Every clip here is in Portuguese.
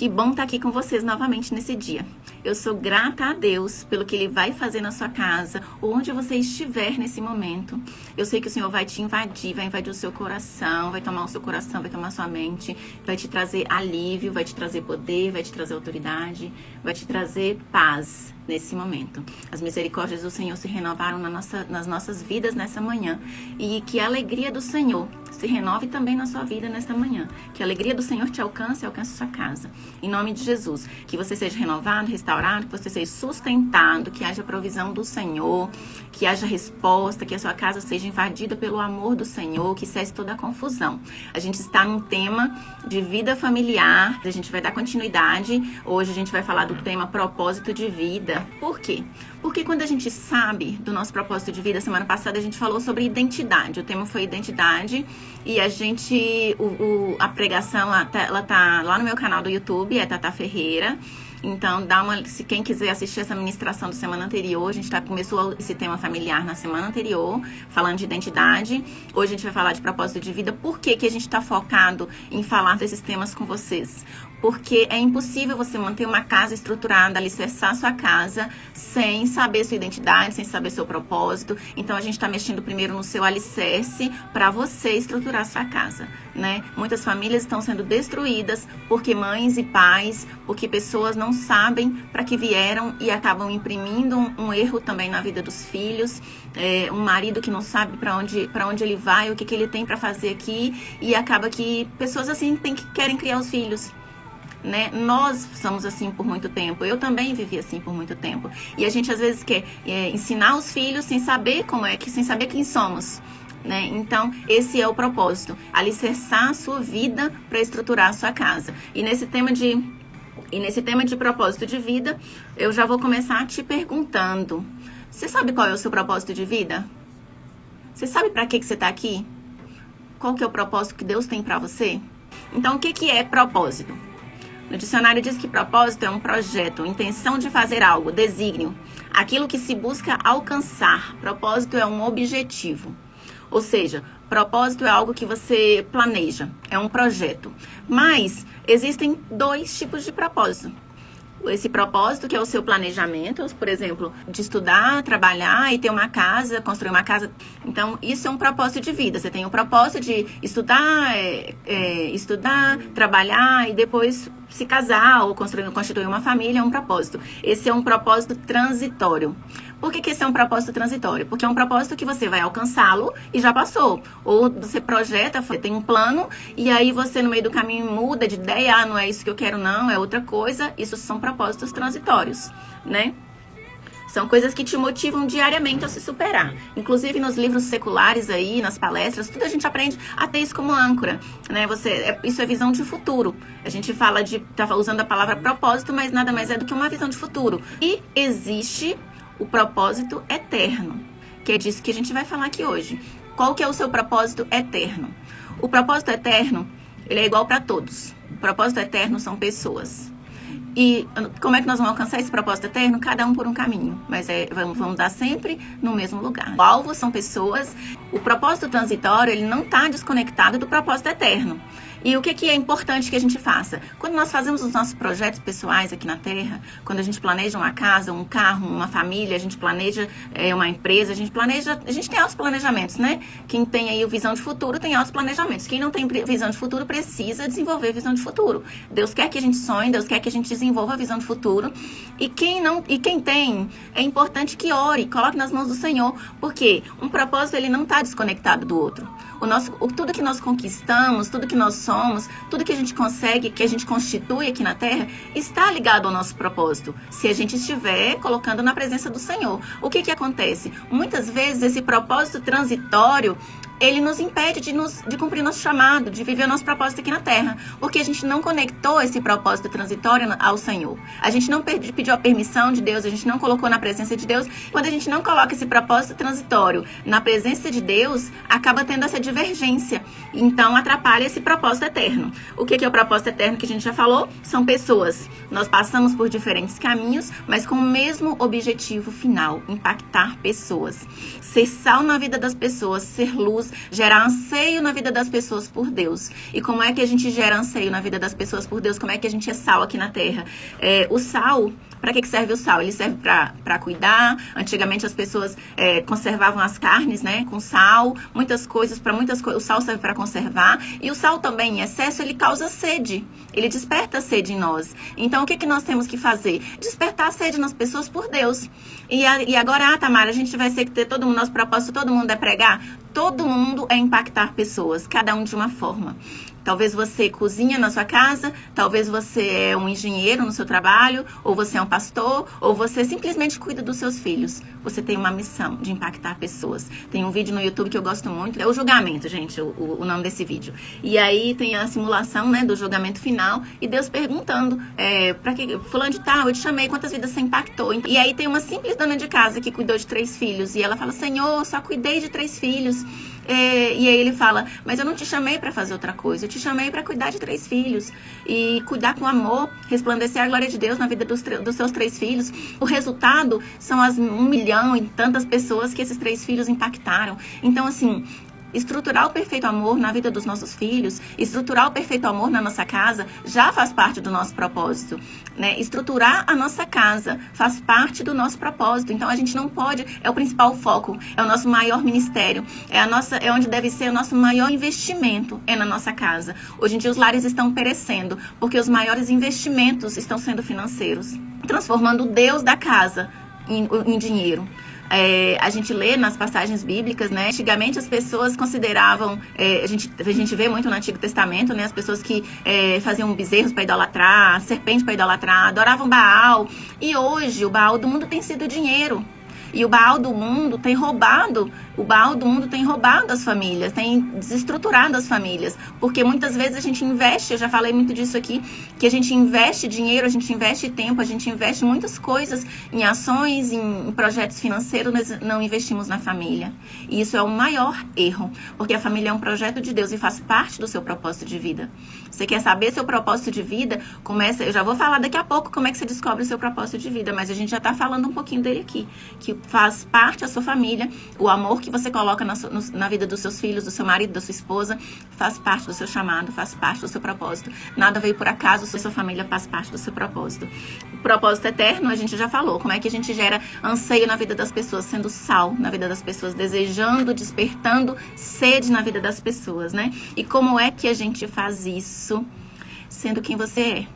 Que bom estar aqui com vocês novamente nesse dia. Eu sou grata a Deus pelo que Ele vai fazer na sua casa, onde você estiver nesse momento. Eu sei que o Senhor vai te invadir, vai invadir o seu coração, vai tomar o seu coração, vai tomar a sua mente, vai te trazer alívio, vai te trazer poder, vai te trazer autoridade, vai te trazer paz nesse momento. As misericórdias do Senhor se renovaram nas nossas vidas nessa manhã. E que a alegria do Senhor se renove também na sua vida nesta manhã. Que a alegria do Senhor te alcance e alcance a sua casa. Em nome de Jesus. Que você seja renovado, restaurado, que você seja sustentado, que haja provisão do Senhor, que haja resposta, que a sua casa seja invadida pelo amor do Senhor, que cesse toda a confusão. A gente está num tema de vida familiar. A gente vai dar continuidade. Hoje a gente vai falar do tema propósito de vida. Por quê? Porque quando a gente sabe do nosso propósito de vida, semana passada a gente falou sobre identidade. O tema foi identidade e a gente, a pregação, ela tá lá no meu canal do YouTube, é Tata Ferreira. Então, se quem quiser assistir essa ministração da semana anterior, a gente começou esse tema familiar na semana anterior, falando de identidade. Hoje a gente vai falar de propósito de vida. Por que que a gente está focado em falar desses temas com vocês? Porque é impossível você manter uma casa estruturada, alicerçar sua casa, sem saber sua identidade, sem saber seu propósito. Então, a gente está mexendo primeiro no seu alicerce para você estruturar sua casa, né? Muitas famílias estão sendo destruídas porque mães e pais, porque pessoas não sabem para que vieram e acabam imprimindo um erro também na vida dos filhos. Um marido que não sabe para onde ele vai, o que ele tem para fazer aqui, e acaba que pessoas assim querem criar os filhos. Né? Nós somos assim por muito tempo. Eu também vivi assim por muito tempo. E a gente às vezes quer ensinar os filhos sem saber sem saber quem somos. Né? Então, esse é o propósito. Alicerçar a sua vida para estruturar a sua casa. E nesse tema de propósito de vida, eu já vou começar te perguntando: você sabe qual é o seu propósito de vida? Você sabe para que você está aqui? Qual que é o propósito que Deus tem para você? Então, o que é propósito? No dicionário diz que propósito é um projeto, intenção de fazer algo, desígnio, aquilo que se busca alcançar. Propósito é um objetivo. Ou seja, propósito é algo que você planeja, é um projeto. Mas existem dois tipos de propósito. Esse propósito que é o seu planejamento, por exemplo, de estudar, trabalhar e ter uma casa, construir uma casa. Então, isso é um propósito de vida. Você tem o propósito de estudar, trabalhar e depois se casar ou constituir uma família, é um propósito. Esse é um propósito transitório. Por que esse é um propósito transitório? Porque é um propósito que você vai alcançá-lo e já passou. Ou você projeta, tem um plano, e aí você no meio do caminho muda de ideia, não é isso que eu quero não, é outra coisa. Isso são propósitos transitórios, né? São coisas que te motivam diariamente a se superar. Inclusive nos livros seculares aí, nas palestras, tudo a gente aprende a ter isso como âncora, né? Isso é visão de futuro. A gente tá usando a palavra propósito, mas nada mais é do que uma visão de futuro. E existe o propósito eterno, que é disso que a gente vai falar aqui hoje. Qual que é o seu propósito eterno? O propósito eterno, ele é igual para todos. O propósito eterno são pessoas. E como é que nós vamos alcançar esse propósito eterno? Cada um por um caminho, mas vamos dar sempre no mesmo lugar. O alvo são pessoas. O propósito transitório, ele não está desconectado do propósito eterno. E o que é importante que a gente faça? Quando nós fazemos os nossos projetos pessoais aqui na Terra, quando a gente planeja uma casa, um carro, uma família, a gente planeja uma empresa, a gente tem altos planejamentos, né? Quem tem aí visão de futuro tem altos planejamentos. Quem não tem visão de futuro precisa desenvolver visão de futuro. Deus quer que a gente sonhe, Deus quer que a gente desenvolva a visão de futuro. E quem tem, é importante que ore, coloque nas mãos do Senhor, porque um propósito ele não está desconectado do outro. Tudo que nós conquistamos, tudo que nós somos, tudo que a gente consegue, que a gente constitui aqui na Terra, está ligado ao nosso propósito, se a gente estiver colocando na presença do Senhor. O que acontece? Muitas vezes esse propósito transitório, ele nos impede de cumprir nosso chamado, de viver o nosso propósito aqui na Terra, porque a gente não conectou esse propósito transitório ao Senhor. A gente não pediu a permissão de Deus, a gente não colocou na presença de Deus. Quando a gente não coloca esse propósito transitório na presença de Deus, acaba tendo essa divergência. Então, atrapalha esse propósito eterno. O que é o propósito eterno que a gente já falou? São pessoas. Nós passamos por diferentes caminhos, mas com o mesmo objetivo final, impactar pessoas. Ser sal na vida das pessoas, ser luz podemos gerar anseio na vida das pessoas por Deus. E como é que a gente gera anseio na vida das pessoas por Deus? Como é que a gente é sal aqui na terra? O sal, para que serve o sal? Ele serve para cuidar. Antigamente as pessoas conservavam as carnes, né, com sal, muitas coisas, o sal serve para conservar. E o sal também, em excesso, ele causa sede. Ele desperta a sede em nós. Então, o que nós temos que fazer? Despertar a sede nas pessoas por Deus. E agora, Tamara, a gente vai ter todo mundo, nosso propósito, todo mundo é pregar? Todo mundo é impactar pessoas, cada um de uma forma. Talvez você cozinha na sua casa, talvez você é um engenheiro no seu trabalho, ou você é um pastor, ou você simplesmente cuida dos seus filhos. Você tem uma missão de impactar pessoas. Tem um vídeo no YouTube que eu gosto muito, é o julgamento, gente, o nome desse vídeo. E aí tem a simulação, né, do julgamento final, e Deus perguntando, pra que, fulano de tal, eu te chamei, quantas vidas você impactou? E aí tem uma simples dona de casa que cuidou de 3 filhos, e ela fala, Senhor, só cuidei de 3 filhos. E aí ele fala, mas eu não te chamei para fazer outra coisa, eu te chamei para cuidar de 3 filhos e cuidar com amor, resplandecer a glória de Deus na vida dos seus 3 filhos. O resultado são as 1 milhão e tantas pessoas que esses 3 filhos impactaram. Então, assim, estruturar o perfeito amor na vida dos nossos filhos, estruturar o perfeito amor na nossa casa, já faz parte do nosso propósito, né? Estruturar a nossa casa faz parte do nosso propósito. Então a gente não pode, é o principal foco, é o nosso maior ministério, é onde deve ser o nosso maior investimento, é na nossa casa. Hoje em dia os lares estão perecendo, porque os maiores investimentos estão sendo financeiros, transformando o Deus da casa em dinheiro. A gente lê nas passagens bíblicas, né? Antigamente as pessoas consideravam, a gente vê muito no Antigo Testamento, né? As pessoas que faziam bezerros para idolatrar, serpente para idolatrar, adoravam Baal. E hoje o Baal do mundo tem sido dinheiro. E o Baal do mundo tem roubado as famílias, tem desestruturado as famílias. Porque muitas vezes a gente investe, eu já falei muito disso aqui, que a gente investe dinheiro, a gente investe tempo, a gente investe muitas coisas em ações, em projetos financeiros, mas não investimos na família. E isso é o maior erro, porque a família é um projeto de Deus e faz parte do seu propósito de vida. Você quer saber seu propósito de vida? Eu já vou falar daqui a pouco como é que você descobre o seu propósito de vida, mas a gente já está falando um pouquinho dele aqui, que faz parte da sua família, o amor que você coloca na vida dos seus filhos, do seu marido, da sua esposa, faz parte do seu chamado, faz parte do seu propósito. Nada veio por acaso, sua família faz parte do seu propósito. O propósito eterno, a gente já falou, como é que a gente gera anseio na vida das pessoas, sendo sal na vida das pessoas, desejando, despertando sede na vida das pessoas, né? E como é que a gente faz isso? Sendo quem você é.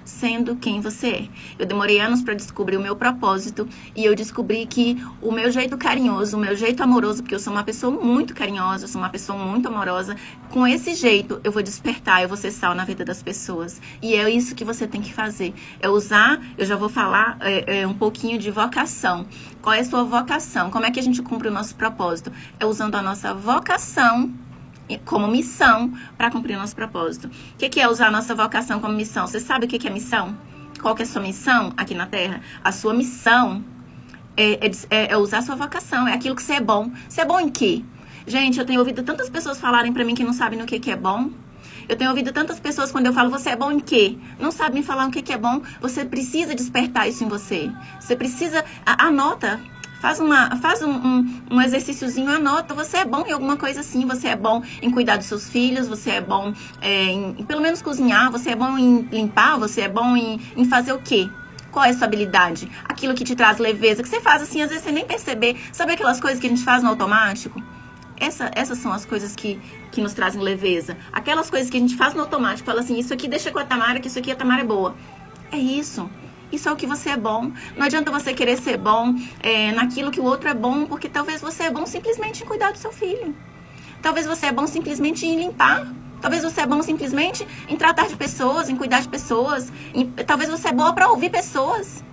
Sendo quem você é. Eu demorei anos para descobrir o meu propósito e eu descobri que o meu jeito carinhoso, o meu jeito amoroso, porque eu sou uma pessoa muito carinhosa, eu sou uma pessoa muito amorosa, com esse jeito eu vou despertar, eu vou ser sal na vida das pessoas. E é isso que você tem que fazer. É usar, eu já vou falar um pouquinho de vocação. Qual é a sua vocação? Como é que a gente cumpre o nosso propósito? É usando a nossa vocação como missão para cumprir o nosso propósito. O que é usar a nossa vocação como missão? Você sabe o que é missão? Qual que é a sua missão aqui na Terra? A sua missão é usar a sua vocação, é aquilo que você é bom. Você é bom em quê? Gente, eu tenho ouvido tantas pessoas falarem para mim que não sabem no que é bom. Eu tenho ouvido tantas pessoas quando eu falo, você é bom em quê? Não sabem falar o que é bom. Você precisa despertar isso em você. Você precisa, anota. Faz um exercíciozinho, anota, você é bom em alguma coisa assim, você é bom em cuidar dos seus filhos, você é bom em pelo menos cozinhar, você é bom em limpar, você é bom em fazer o quê? Qual é a sua habilidade? Aquilo que te traz leveza, que você faz assim, às vezes você nem perceber. Sabe aquelas coisas que a gente faz no automático? Essas são as coisas que nos trazem leveza. Aquelas coisas que a gente faz no automático, fala assim, isso aqui deixa com a Tamara, que isso aqui a Tamara é boa. É isso. Isso é o que você é bom. Não adianta você querer ser bom naquilo que o outro é bom, porque talvez você é bom simplesmente em cuidar do seu filho. Talvez você é bom simplesmente em limpar. Talvez você é bom simplesmente em tratar de pessoas, em cuidar de pessoas. Talvez você é boa para ouvir pessoas.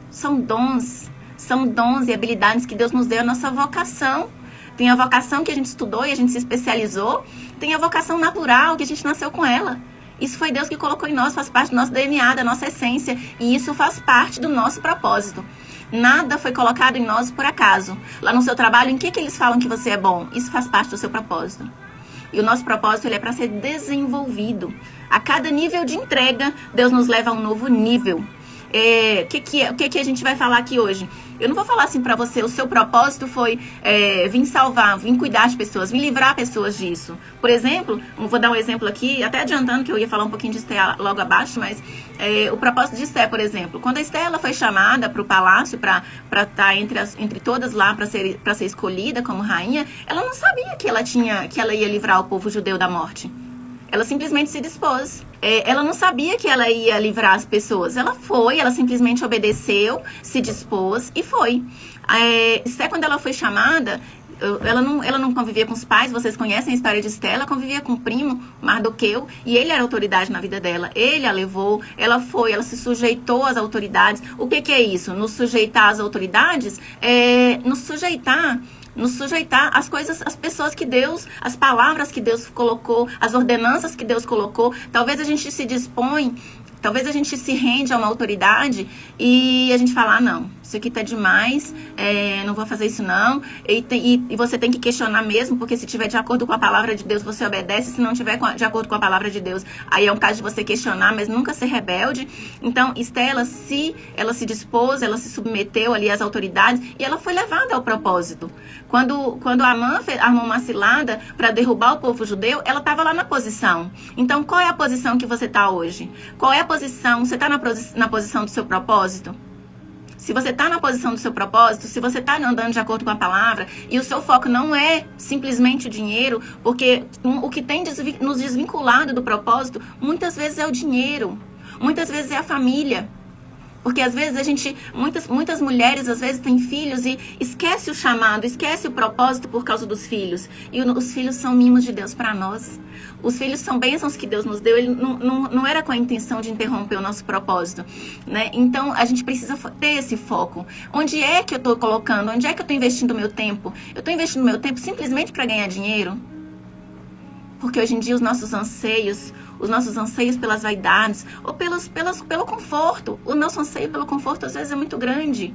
São dons e habilidades que Deus nos deu, a nossa vocação. Tem a vocação que a gente estudou e a gente se especializou. Tem a vocação natural que a gente nasceu com ela. Isso foi Deus que colocou em nós, faz parte do nosso DNA, da nossa essência. E isso faz parte do nosso propósito. Nada foi colocado em nós por acaso. Lá no seu trabalho, em que eles falam que você é bom? Isso faz parte do seu propósito. E o nosso propósito ele é para ser desenvolvido. A cada nível de entrega, Deus nos leva a um novo nível. O que a gente vai falar aqui hoje? Eu não vou falar assim pra você, o seu propósito foi vir salvar, vir cuidar de pessoas, vir livrar pessoas disso. Por exemplo, vou dar um exemplo aqui, até adiantando que eu ia falar um pouquinho de Esther logo abaixo, mas o propósito de Esther, por exemplo, quando a Esther ela foi chamada para o palácio para estar entre todas lá, para ser escolhida como rainha, ela não sabia que ela ia livrar o povo judeu da morte. Ela simplesmente se dispôs. Ela não sabia que ela ia livrar as pessoas. Ela foi, ela simplesmente obedeceu, se dispôs e foi. Esther, quando ela foi chamada, ela não convivia com os pais, vocês conhecem a história de Esther, ela convivia com o primo, Mardoqueu, e ele era autoridade na vida dela. Ele a levou, ela foi, ela se sujeitou às autoridades. O que é isso? Nos sujeitar às autoridades nos sujeitar às coisas, às pessoas que Deus, as palavras que Deus colocou, as ordenanças que Deus colocou. Talvez a gente se dispõe, talvez a gente se rende a uma autoridade e a gente fala, não, isso aqui tá demais, não vou fazer isso não. E você tem que questionar mesmo, porque se tiver de acordo com a palavra de Deus, você obedece. Se não tiver de acordo com a palavra de Deus, aí é um caso de você questionar, mas nunca ser rebelde. Então, Esther, ela se dispôs, ela se submeteu ali às autoridades e ela foi levada ao propósito. Quando Amã armou uma cilada para derrubar o povo judeu, ela estava lá na posição. Então, qual é a posição que você está hoje? Qual é a posição? Você está na posição do seu propósito? Se você está na posição do seu propósito, se você está andando de acordo com a palavra e o seu foco não é simplesmente o dinheiro, porque o que tem nos desvinculado do propósito muitas vezes é o dinheiro, muitas vezes é a família. Porque às vezes muitas mulheres às vezes têm filhos e esquece o chamado, esquece o propósito por causa dos filhos. E os filhos são mimos de Deus para nós. Os filhos são bênçãos que Deus nos deu. Ele não era com a intenção de interromper o nosso propósito, né? Então a gente precisa ter esse foco. Onde é que eu estou colocando? Onde é que eu estou investindo o meu tempo? Eu estou investindo o meu tempo simplesmente para ganhar dinheiro? Porque hoje em dia os nossos anseios pelas vaidades, ou pelo conforto. O nosso anseio pelo conforto às vezes é muito grande.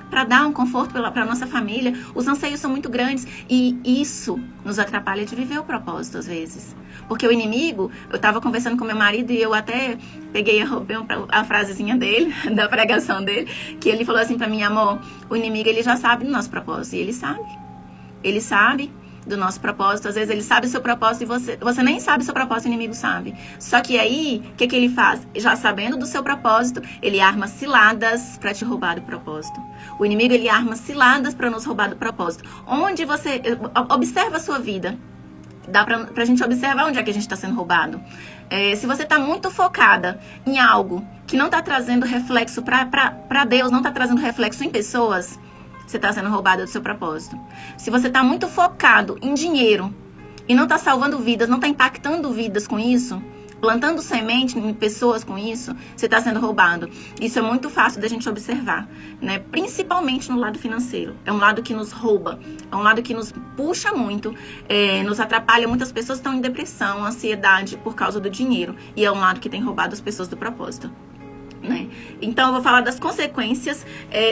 Para dar um conforto para a nossa família, os anseios são muito grandes. E isso nos atrapalha de viver o propósito às vezes. Porque o inimigo, eu estava conversando com meu marido e eu até roubei a frasezinha dele, da pregação dele, que ele falou assim para mim, amor, o inimigo ele já sabe do nosso propósito. E ele sabe. Ele sabe do nosso propósito, às vezes ele sabe o seu propósito e você nem sabe o seu propósito, o inimigo sabe. Só que aí, o que ele faz? Já sabendo do seu propósito, ele arma ciladas para te roubar do propósito. O inimigo, ele arma ciladas para nos roubar do propósito. Onde você observa a sua vida, dá pra gente observar onde é que a gente está sendo roubado. Se você está muito focada em algo que não está trazendo reflexo para Deus, não está trazendo reflexo em pessoas, você está sendo roubado do seu propósito. Se você está muito focado em dinheiro e não está salvando vidas, não está impactando vidas com isso, plantando semente em pessoas com isso, você está sendo roubado. Isso é muito fácil da gente observar, né? Principalmente no lado financeiro. É um lado que nos rouba, é um lado que nos puxa muito, nos atrapalha. Muitas pessoas estão em depressão, ansiedade por causa do dinheiro. E é um lado que tem roubado as pessoas do propósito. Né? Então eu vou falar das consequências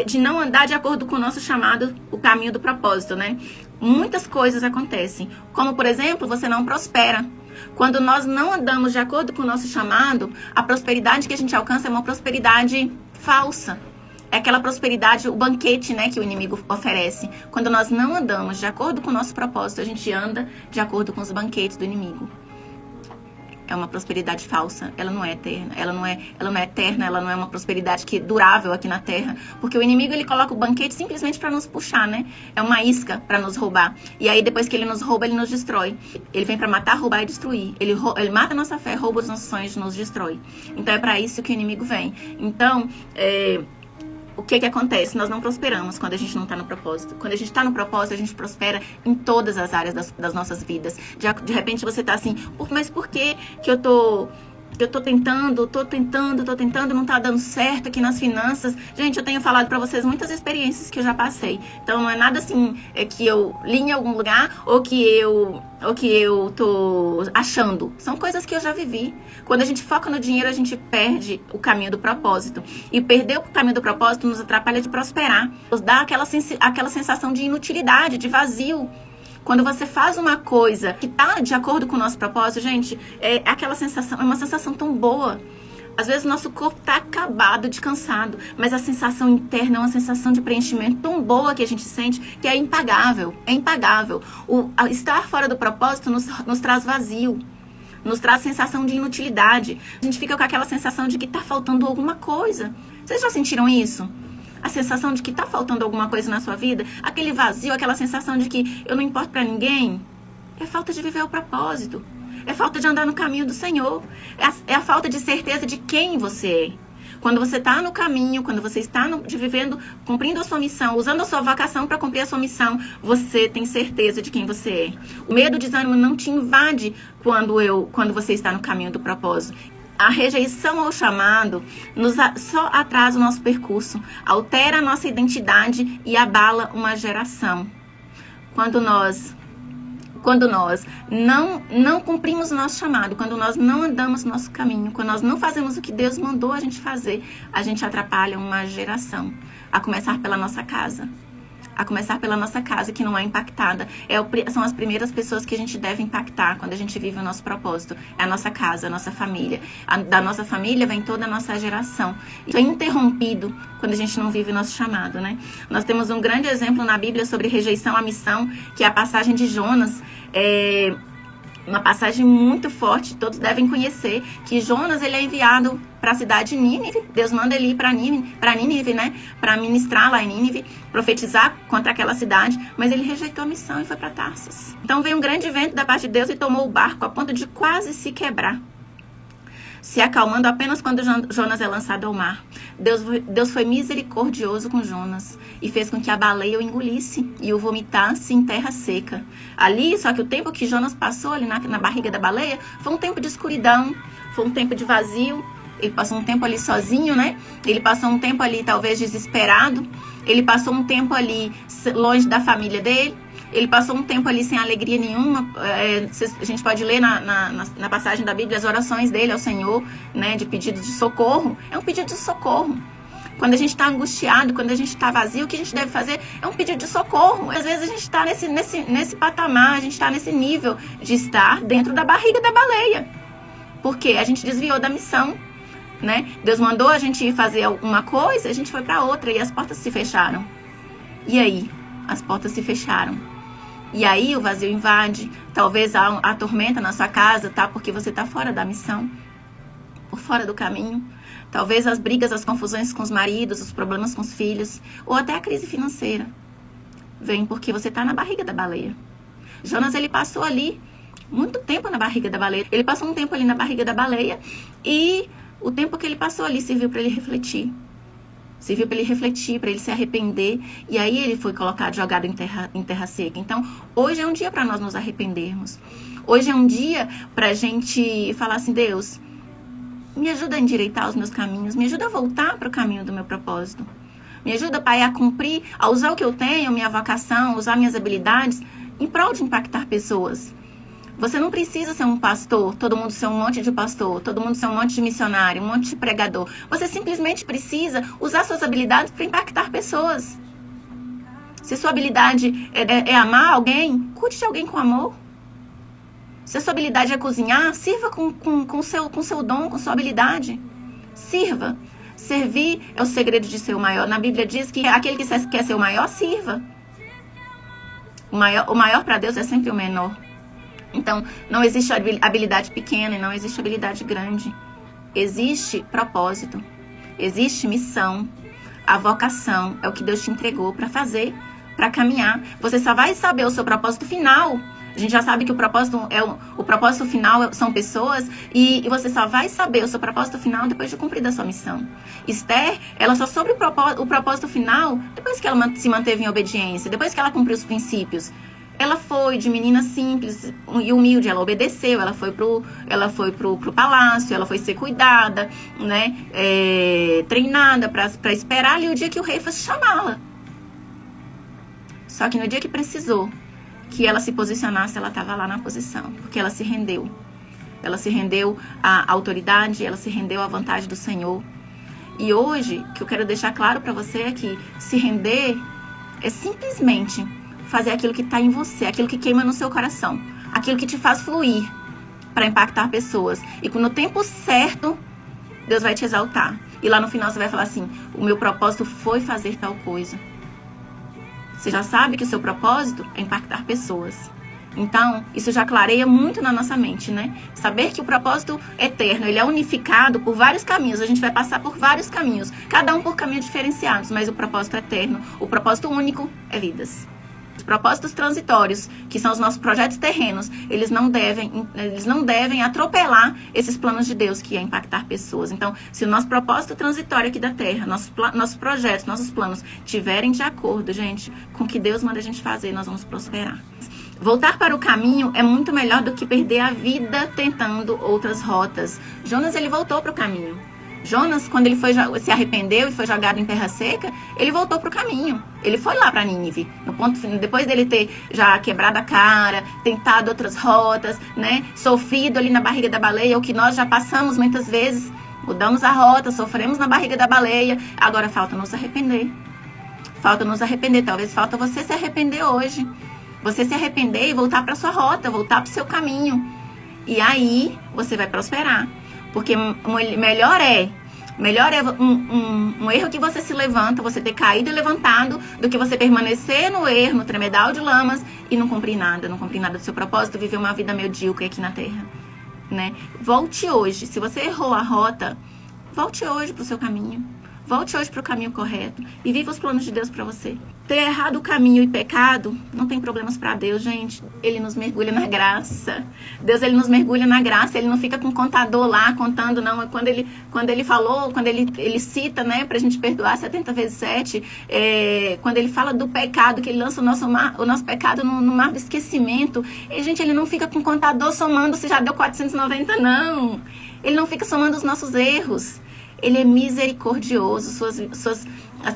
de não andar de acordo com o nosso chamado, o caminho do propósito, né? Muitas coisas acontecem, como por exemplo, você não prospera. Quando nós não andamos de acordo com o nosso chamado, a prosperidade que a gente alcança é uma prosperidade falsa. É aquela prosperidade, o banquete, né, que o inimigo oferece. Quando nós não andamos de acordo com o nosso propósito, a gente anda de acordo com os banquetes do inimigo. É uma prosperidade falsa, ela não é eterna, ela não é eterna, ela não é uma prosperidade que é durável aqui na terra, porque o inimigo ele coloca o banquete simplesmente para nos puxar, né? É uma isca para nos roubar. E aí depois que ele nos rouba, ele nos destrói. Ele vem para matar, roubar e destruir. Ele mata a nossa fé, rouba os nossos sonhos e nos destrói. Então é para isso que o inimigo vem. Então, o que acontece? Nós não prosperamos quando a gente não está no propósito. Quando a gente está no propósito, a gente prospera em todas as áreas das nossas vidas. De repente você está assim, mas por que eu tô tentando, não tá dando certo aqui nas finanças? Gente, eu tenho falado pra vocês muitas experiências que eu já passei. Então não é nada assim que eu li em algum lugar ou que eu tô achando. São coisas que eu já vivi. Quando a gente foca no dinheiro, a gente perde o caminho do propósito. E perder o caminho do propósito nos atrapalha de prosperar. Nos dá aquela sensação de inutilidade, de vazio. Quando você faz uma coisa que tá de acordo com o nosso propósito, gente, é uma sensação tão boa. Às vezes o nosso corpo está acabado de cansado, mas a sensação interna é uma sensação de preenchimento tão boa que a gente sente que é impagável, é impagável. Estar fora do propósito nos traz vazio, nos traz sensação de inutilidade. A gente fica com aquela sensação de que está faltando alguma coisa. Vocês já sentiram isso? A sensação de que está faltando alguma coisa na sua vida, aquele vazio, aquela sensação de que eu não importo para ninguém, é falta de viver o propósito. É falta de andar no caminho do Senhor. É a falta de certeza de quem você é. Quando você está no caminho, quando você está vivendo, cumprindo a sua missão, usando a sua vocação para cumprir a sua missão, você tem certeza de quem você é. O medo, o desânimo não te invade quando você está no caminho do propósito. A rejeição ao chamado só atrasa o nosso percurso, altera a nossa identidade e abala uma geração. Quando nós não cumprimos o nosso chamado, quando nós não andamos no nosso caminho, quando nós não fazemos o que Deus mandou a gente fazer, a gente atrapalha uma geração, a começar pela nossa casa. A começar pela nossa casa, que não é impactada. São as primeiras pessoas que a gente deve impactar quando a gente vive o nosso propósito. É a nossa casa, a nossa família. Da nossa família vem toda a nossa geração. Isso é interrompido quando a gente não vive o nosso chamado, né? Nós temos um grande exemplo na Bíblia sobre rejeição à missão, que é a passagem de Jonas. Uma passagem muito forte, todos devem conhecer, que Jonas ele é enviado para a cidade de Nínive. Deus manda ele ir para Nínive, né? Para ministrar lá em Nínive, profetizar contra aquela cidade, mas ele rejeitou a missão e foi para Tarsis. Então veio um grande vento da parte de Deus e tomou o barco a ponto de quase se quebrar, se acalmando apenas quando Jonas é lançado ao mar. Deus foi misericordioso com Jonas e fez com que a baleia o engolisse e o vomitasse em terra seca. Ali, só que o tempo que Jonas passou ali na barriga da baleia foi um tempo de escuridão, foi um tempo de vazio. Ele passou um tempo ali sozinho, né? Ele passou um tempo ali talvez desesperado. Ele passou um tempo ali longe da família dele. Ele passou um tempo ali sem alegria nenhuma. A gente pode ler na passagem da Bíblia as orações dele ao Senhor, né, de pedido de socorro. É um pedido de socorro. Quando a gente está angustiado, quando a gente está vazio, o que a gente deve fazer é um pedido de socorro. Às vezes a gente está nesse patamar, a gente está nesse nível de estar dentro da barriga da baleia. Porque a gente desviou da missão, né? Deus mandou a gente fazer alguma coisa, a gente foi para outra e as portas se fecharam. E aí? As portas se fecharam. E aí o vazio invade, talvez a tormenta na sua casa, tá? Porque você tá fora da missão, por fora do caminho. Talvez as brigas, as confusões com os maridos, os problemas com os filhos, ou até a crise financeira, vem porque você tá na barriga da baleia. Jonas, ele passou ali muito tempo na barriga da baleia. Ele passou um tempo ali na barriga da baleia e o tempo que ele passou ali serviu para ele refletir. Serviu para ele refletir, para ele se arrepender. E aí ele foi colocado, jogado em terra seca. Então, hoje é um dia para nós nos arrependermos. Hoje é um dia para a gente falar assim, Deus, me ajuda a endireitar os meus caminhos. Me ajuda a voltar para o caminho do meu propósito. Me ajuda, Pai, a cumprir, a usar o que eu tenho, minha vocação, usar minhas habilidades em prol de impactar pessoas. Você não precisa ser um pastor, todo mundo ser um monte de pastor, todo mundo ser um monte de missionário, um monte de pregador. Você simplesmente precisa usar suas habilidades para impactar pessoas. Se sua habilidade é amar alguém, cuide de alguém com amor. Se a sua habilidade é cozinhar, sirva com seu dom, com sua habilidade. Sirva. Servir é o segredo de ser o maior. Na Bíblia diz que aquele que quer ser o maior, sirva. O maior para Deus é sempre o menor. Então, não existe habilidade pequena e não existe habilidade grande. Existe propósito, existe missão. A vocação é o que Deus te entregou para fazer, para caminhar. Você só vai saber o seu propósito final. A gente já sabe que o propósito final são pessoas e você só vai saber o seu propósito final depois de cumprir a sua missão. Esther, ela só soube o propósito final depois que ela se manteve em obediência, depois que ela cumpriu os princípios. Ela foi de menina simples e humilde, ela obedeceu, ela foi pro palácio, ela foi ser cuidada, né, treinada para esperar ali o dia que o rei fosse chamá-la. Só que no dia que precisou que ela se posicionasse, ela estava lá na posição, porque ela se rendeu. Ela se rendeu à autoridade, ela se rendeu à vontade do Senhor. E hoje, o que eu quero deixar claro para você é que se render é simplesmente fazer aquilo que está em você, aquilo que queima no seu coração, aquilo que te faz fluir para impactar pessoas. E no tempo certo, Deus vai te exaltar. E lá no final você vai falar assim, o meu propósito foi fazer tal coisa. Você já sabe que o seu propósito é impactar pessoas. Então, isso já clareia muito na nossa mente, né? Saber que o propósito eterno, ele é unificado por vários caminhos. A gente vai passar por vários caminhos, cada um por caminhos diferenciados, mas o propósito eterno, o propósito único é vidas. Os propósitos transitórios, que são os nossos projetos terrenos, eles não devem atropelar esses planos de Deus, que é impactar pessoas. Então, se o nosso propósito transitório aqui da Terra, nossos projetos, nossos planos tiverem de acordo, gente, com o que Deus manda a gente fazer, nós vamos prosperar. Voltar para o caminho é muito melhor do que perder a vida tentando outras rotas. Jonas, ele voltou para o caminho. Jonas, quando ele se arrependeu e foi jogado em terra seca, ele voltou para o caminho. Ele foi lá para Nínive. Depois dele ter já quebrado a cara, tentado outras rotas, né? Sofrido ali na barriga da baleia, o que nós já passamos muitas vezes. Mudamos a rota, sofremos na barriga da baleia. Agora falta nos arrepender. Falta nos arrepender. Talvez falta você se arrepender hoje. Você se arrepender e voltar para sua rota, voltar para o seu caminho. E aí você vai prosperar. Porque melhor é um erro que você se levanta, você ter caído e levantado, do que você permanecer no erro, no tremedal de lamas e não cumprir nada do seu propósito, viver uma vida medíocre aqui na Terra, né? Volte hoje. Se você errou a rota, volte hoje para o seu caminho. Volte hoje para o caminho correto e viva os planos de Deus para você. Ter errado o caminho e pecado não tem problemas para Deus, gente. Ele nos mergulha na graça. Deus, ele nos mergulha na graça. Ele não fica com um contador lá contando, não. Quando ele cita, né, pra gente perdoar 70 vezes 7, quando ele fala do pecado, que ele lança o nosso pecado no mar do esquecimento. E, gente, ele não fica com um contador somando se já deu 490, não. Ele não fica somando os nossos erros. Ele é misericordioso,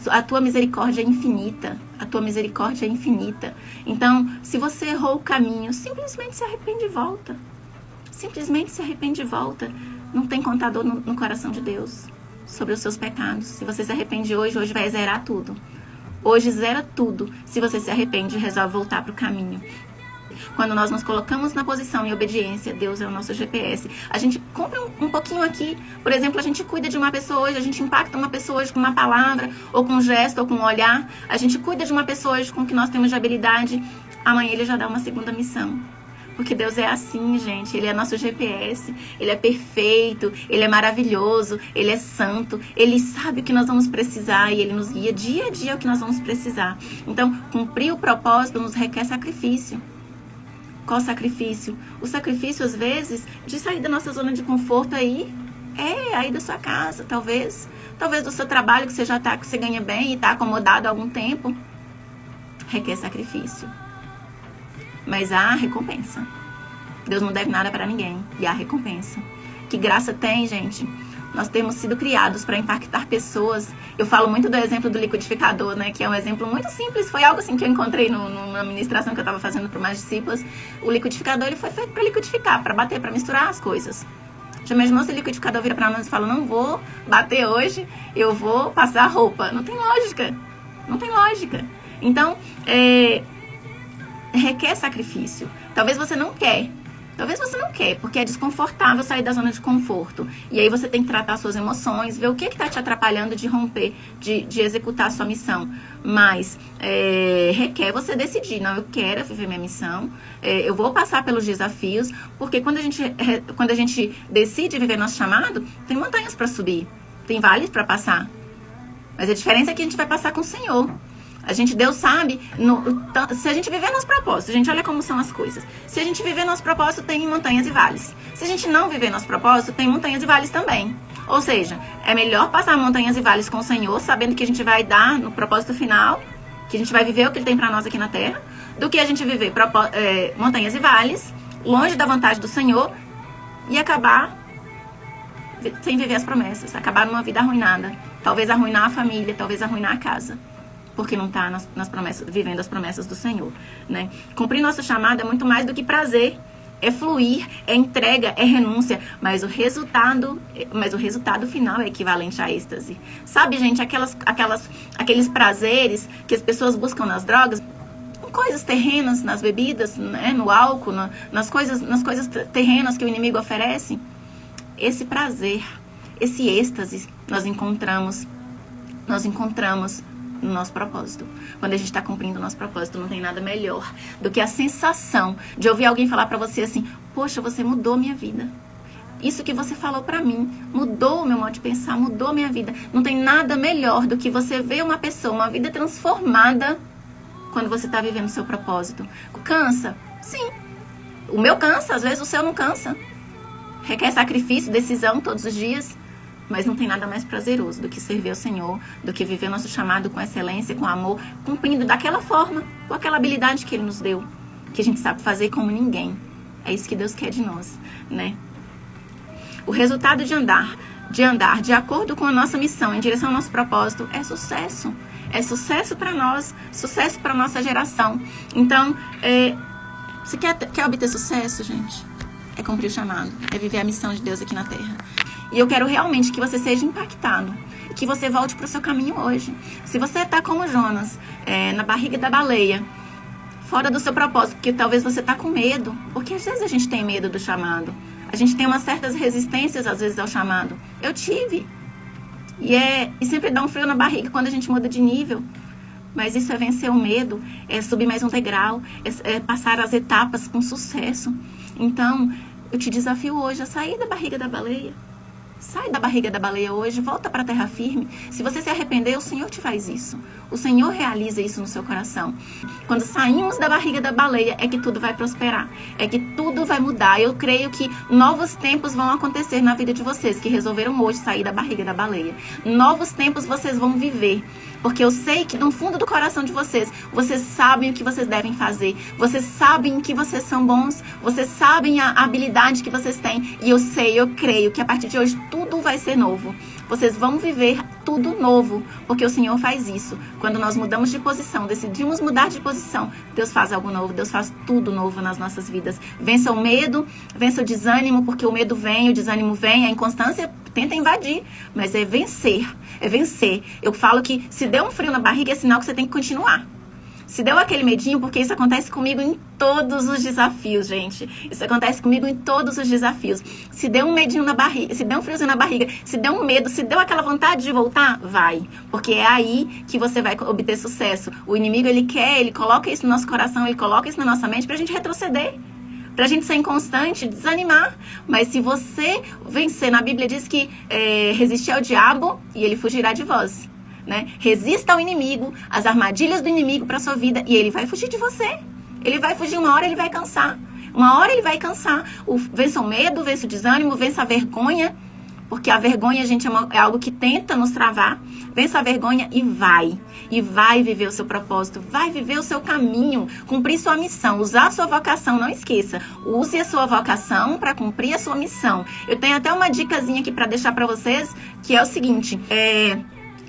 a tua misericórdia é infinita, a tua misericórdia é infinita. Então, se você errou o caminho, simplesmente se arrepende e volta. Simplesmente se arrepende e volta. Não tem contador no coração de Deus sobre os seus pecados. Se você se arrepende hoje vai zerar tudo. Hoje zera tudo. Se você se arrepende e resolve voltar para o caminho. Quando nós nos colocamos na posição em obediência, Deus é o nosso GPS. A gente cumpre um pouquinho aqui. Por exemplo, a gente cuida de uma pessoa hoje, a gente impacta uma pessoa hoje com uma palavra, ou com um gesto, ou com um olhar. A gente cuida de uma pessoa hoje com o que nós temos de habilidade. Amanhã ele já dá uma segunda missão. Porque Deus é assim, gente. Ele é nosso GPS. Ele é perfeito. Ele é maravilhoso. Ele é santo. Ele sabe o que nós vamos precisar e ele nos guia dia a dia o que nós vamos precisar. Então, cumprir o propósito nos requer sacrifício. Qual sacrifício? O sacrifício, às vezes, de sair da nossa zona de conforto aí da sua casa, talvez do seu trabalho que você ganha bem e está acomodado há algum tempo. Requer sacrifício. Mas há recompensa. Deus não deve nada para ninguém. E há recompensa. Que graça tem, gente? Nós temos sido criados para impactar pessoas. Eu falo muito do exemplo do liquidificador, né? Que é um exemplo muito simples. Foi algo assim que eu encontrei numa ministração que eu estava fazendo para umas discípulas. O liquidificador, ele foi feito para liquidificar, para bater, para misturar as coisas. Já imaginou se o liquidificador vira para nós e fala, não vou bater hoje, eu vou passar roupa. Não tem lógica. Não tem lógica. Então, requer sacrifício. Talvez você não quer, porque é desconfortável sair da zona de conforto. E aí você tem que tratar suas emoções, ver o que está te atrapalhando de romper, de executar a sua missão. Mas requer você decidir, não, eu quero viver minha missão, eu vou passar pelos desafios, porque quando a gente decide viver nosso chamado, tem montanhas para subir, tem vales para passar. Mas a diferença é que a gente vai passar com o Senhor. Deus sabe, se a gente viver nosso propósito, gente, olha como são as coisas. Se a gente viver nosso propósito, tem montanhas e vales. Se a gente não viver nosso propósito, tem montanhas e vales também. Ou seja, é melhor passar montanhas e vales com o Senhor, sabendo que a gente vai dar no propósito final, que a gente vai viver o que Ele tem pra nós aqui na Terra, do que a gente viver montanhas e vales, longe da vontade do Senhor, e acabar sem viver as promessas, acabar numa vida arruinada. Talvez arruinar a família, talvez arruinar a casa. Porque não está vivendo as promessas do Senhor, né? Cumprir nosso chamado é muito mais do que prazer, é fluir, é entrega, é renúncia, mas o resultado final é equivalente à êxtase. Sabe, gente, aqueles prazeres que as pessoas buscam nas drogas, em coisas terrenas, nas bebidas, né, no álcool, nas coisas terrenas que o inimigo oferece. Esse prazer, esse êxtase nós encontramos no nosso propósito. Quando a gente está cumprindo o nosso propósito, não tem nada melhor do que a sensação de ouvir alguém falar para você assim: poxa, você mudou minha vida. Isso que você falou pra mim mudou o meu modo de pensar, mudou a minha vida. Não tem nada melhor do que você ver uma pessoa, uma vida transformada quando você tá vivendo o seu propósito. Cansa? Sim. O meu cansa, às vezes o seu não cansa. Requer sacrifício, decisão todos os dias. Mas não tem nada mais prazeroso do que servir ao Senhor, do que viver o nosso chamado com excelência, com amor, cumprindo daquela forma, com aquela habilidade que Ele nos deu, que a gente sabe fazer como ninguém. É isso que Deus quer de nós, né? O resultado de andar de acordo com a nossa missão, em direção ao nosso propósito, é sucesso. É sucesso para nós, sucesso para nossa geração. Então, você quer obter sucesso, gente? É cumprir o chamado, é viver a missão de Deus aqui na Terra. E eu quero realmente que você seja impactado, que você volte para o seu caminho hoje. Se você está como Jonas, na barriga da baleia, fora do seu propósito, porque talvez você está com medo, porque às vezes a gente tem medo do chamado. A gente tem umas certas resistências, às vezes, ao chamado. Eu tive. E sempre dá um frio na barriga quando a gente muda de nível. Mas isso é vencer o medo, é subir mais um degrau, é passar as etapas com sucesso. Então, eu te desafio hoje a sair da barriga da baleia. Sai da barriga da baleia hoje, volta para a terra firme. Se você se arrepender, o Senhor te faz isso. O Senhor realiza isso no seu coração. Quando saímos da barriga da baleia, é que tudo vai prosperar. É que tudo vai mudar. Eu creio que novos tempos vão acontecer na vida de vocês que resolveram hoje sair da barriga da baleia. Novos tempos vocês vão viver. Porque eu sei que no fundo do coração de vocês, vocês sabem o que vocês devem fazer. Vocês sabem que vocês são bons. Vocês sabem a habilidade que vocês têm. E eu creio que a partir de hoje tudo vai ser novo. Vocês vão viver tudo novo, porque o Senhor faz isso. Quando nós mudamos de posição, decidimos mudar de posição, Deus faz algo novo, Deus faz tudo novo nas nossas vidas. Vença o medo, vença o desânimo, porque o medo vem, o desânimo vem, a inconstância tenta invadir, mas é vencer, é vencer. Eu falo que se deu um frio na barriga, é sinal que você tem que continuar. Se deu aquele medinho, porque isso acontece comigo em todos os desafios, gente. Isso acontece comigo em todos os desafios. Se deu um medinho na barriga, se deu um friozinho na barriga, se deu um medo, se deu aquela vontade de voltar, vai. Porque é aí que você vai obter sucesso. O inimigo, ele coloca isso no nosso coração, ele coloca isso na nossa mente pra gente retroceder. Pra gente ser inconstante, desanimar. Mas se você vencer, na Bíblia diz que resistir ao diabo e ele fugirá de vós. Né? Resista ao inimigo, às armadilhas do inimigo para sua vida e ele vai fugir de você. Ele vai fugir, uma hora ele vai cansar. Uma hora ele vai cansar. Vença o medo, vença o desânimo, vença a vergonha. Porque a vergonha, gente, é algo que tenta nos travar. Vença a vergonha e vai. E vai viver o seu propósito. Vai viver o seu caminho. Cumprir sua missão. Usar a sua vocação. Não esqueça. Use a sua vocação para cumprir a sua missão. Eu tenho até uma dicasinha aqui para deixar para vocês. Que é o seguinte.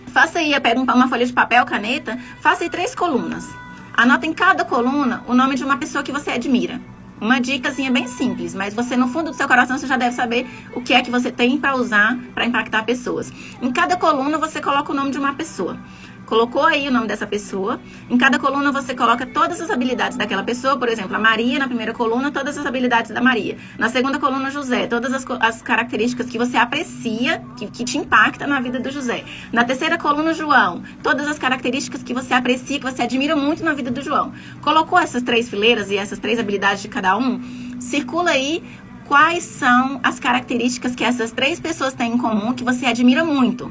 Faça aí, pega uma folha de papel, caneta. Faça aí 3 colunas. Anota em cada coluna o nome de uma pessoa que você admira. Uma dicasinha bem simples, mas você no fundo do seu coração você já deve saber o que é que você tem para usar para impactar pessoas. Em cada coluna você coloca o nome de uma pessoa. Colocou aí o nome dessa pessoa. Em cada coluna você coloca todas as habilidades daquela pessoa. Por exemplo, a Maria, na primeira coluna, todas as habilidades da Maria. Na segunda coluna, José, todas as características que você aprecia, que te impacta na vida do José. Na terceira coluna, João, todas as características que você aprecia, que você admira muito na vida do João. Colocou essas 3 fileiras e essas 3 habilidades de cada um? Circula aí quais são as características que essas 3 pessoas têm em comum que você admira muito.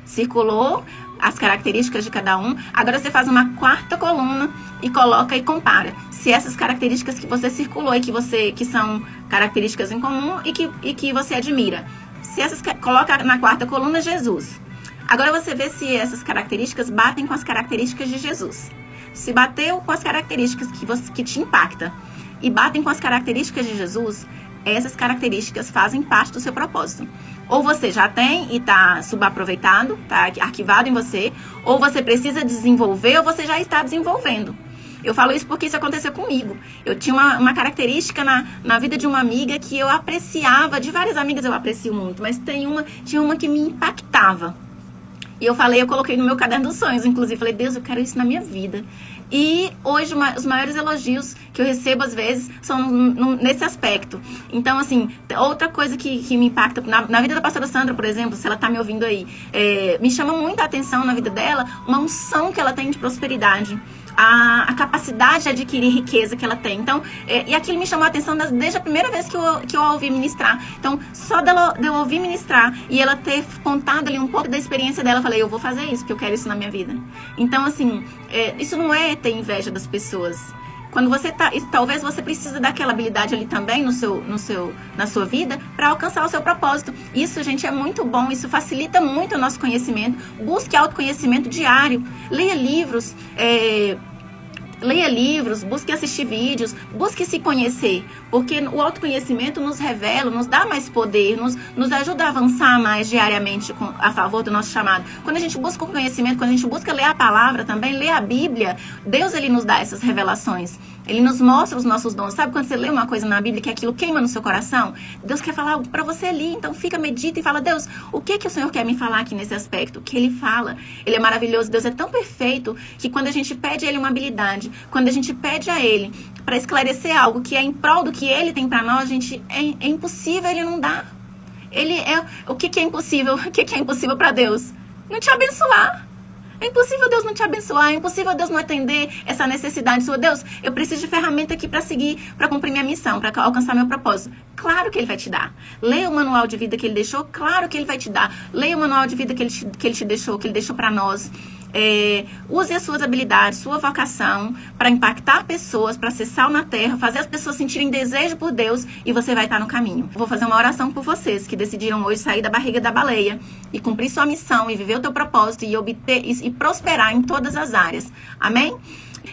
Circulou as características de cada um. Agora você faz uma 4ª coluna e coloca e compara se essas características que você circulou e que são características em comum e que você admira. Se essas coloca na 4ª coluna Jesus. Agora você vê se essas características batem com as características de Jesus. Se bateu com as características que te impacta e batem com as características de Jesus, essas características fazem parte do seu propósito. Ou você já tem e está subaproveitado, está arquivado em você, ou você precisa desenvolver, ou você já está desenvolvendo. Eu falo isso porque isso aconteceu comigo. Eu tinha uma característica na vida de uma amiga que eu apreciava, de várias amigas eu aprecio muito, mas tinha uma que me impactava. E eu coloquei no meu caderno dos sonhos, inclusive, falei, Deus, eu quero isso na minha vida. E hoje os maiores elogios que eu recebo às vezes são nesse aspecto. Então, assim, outra coisa que me impacta na vida da pastora Sandra, por exemplo, se ela tá me ouvindo aí, me chama muita atenção na vida dela uma unção que ela tem de prosperidade. A capacidade de adquirir riqueza que ela tem. Então, e aquilo me chamou a atenção desde a primeira vez que eu a ouvi ministrar. Então, só de eu ouvir ministrar e ela ter contado ali um pouco da experiência dela, eu falei, eu vou fazer isso, porque eu quero isso na minha vida. Então, assim, isso não é ter inveja das pessoas. Quando você tá, e talvez você precisa daquela habilidade ali também na sua vida para alcançar o seu propósito. Isso, gente, é muito bom, isso facilita muito o nosso conhecimento. Busque autoconhecimento diário, leia livros, busque assistir vídeos, busque se conhecer, porque o autoconhecimento nos revela, nos dá mais poder, nos ajuda a avançar mais diariamente a favor do nosso chamado. Quando a gente busca o conhecimento, quando a gente busca ler a palavra também, ler a Bíblia, Deus, ele nos dá essas revelações. Ele nos mostra os nossos dons. Sabe quando você lê uma coisa na Bíblia que aquilo queima no seu coração? Deus quer falar algo para você ali. Então fica, medita e fala, Deus, o que o Senhor quer me falar aqui nesse aspecto? O que Ele fala? Ele é maravilhoso. Deus é tão perfeito que quando a gente pede a Ele uma habilidade, quando a gente pede a Ele para esclarecer algo que é em prol do que Ele tem para nós, gente, é impossível Ele não dar. O que é impossível? O que é impossível para Deus? Não te abençoar. É impossível Deus não te abençoar, é impossível Deus não atender essa necessidade sua. Deus, eu preciso de ferramenta aqui para seguir, para cumprir minha missão, para alcançar meu propósito. Claro que Ele vai te dar. Leia o manual de vida que Ele deixou, claro que Ele vai te dar. Leia o manual de vida que Ele te deixou, que Ele deixou para nós. Use as suas habilidades, sua vocação para impactar pessoas, para ser sal na terra, fazer as pessoas sentirem desejo por Deus e você vai estar no caminho. Vou fazer uma oração por vocês que decidiram hoje sair da barriga da baleia e cumprir sua missão e viver o teu propósito e obter e prosperar em todas as áreas. Amém?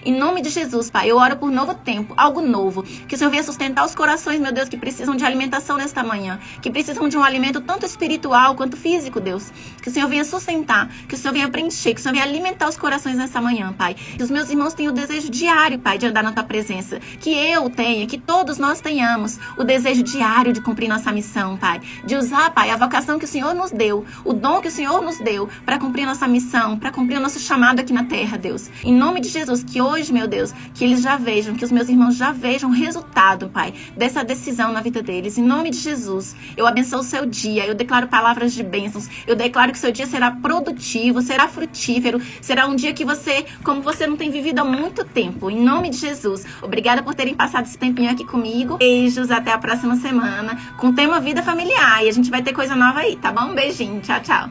Em nome de Jesus, Pai, eu oro por novo tempo, algo novo. Que o Senhor venha sustentar os corações, meu Deus, que precisam de alimentação nesta manhã. Que precisam de um alimento tanto espiritual quanto físico, Deus. Que o Senhor venha sustentar, que o Senhor venha preencher, que o Senhor venha alimentar os corações nessa manhã, Pai. Que os meus irmãos tenham o desejo diário, Pai, de andar na Tua presença. Que eu tenha, que todos nós tenhamos o desejo diário de cumprir nossa missão, Pai. De usar, Pai, a vocação que o Senhor nos deu, o dom que o Senhor nos deu para cumprir nossa missão, para cumprir o nosso chamado aqui na terra, Deus. Em nome de Jesus, que hoje, meu Deus, que eles já vejam, que os meus irmãos já vejam o resultado, Pai, dessa decisão na vida deles. Em nome de Jesus, eu abençoo o seu dia, eu declaro palavras de bênçãos, eu declaro que o seu dia será produtivo, será frutífero, será um dia que você, como você não tem vivido há muito tempo. Em nome de Jesus, obrigada por terem passado esse tempinho aqui comigo. Beijos, até a próxima semana, com o tema Vida Familiar, e a gente vai ter coisa nova aí, tá bom? Um beijinho, tchau, tchau.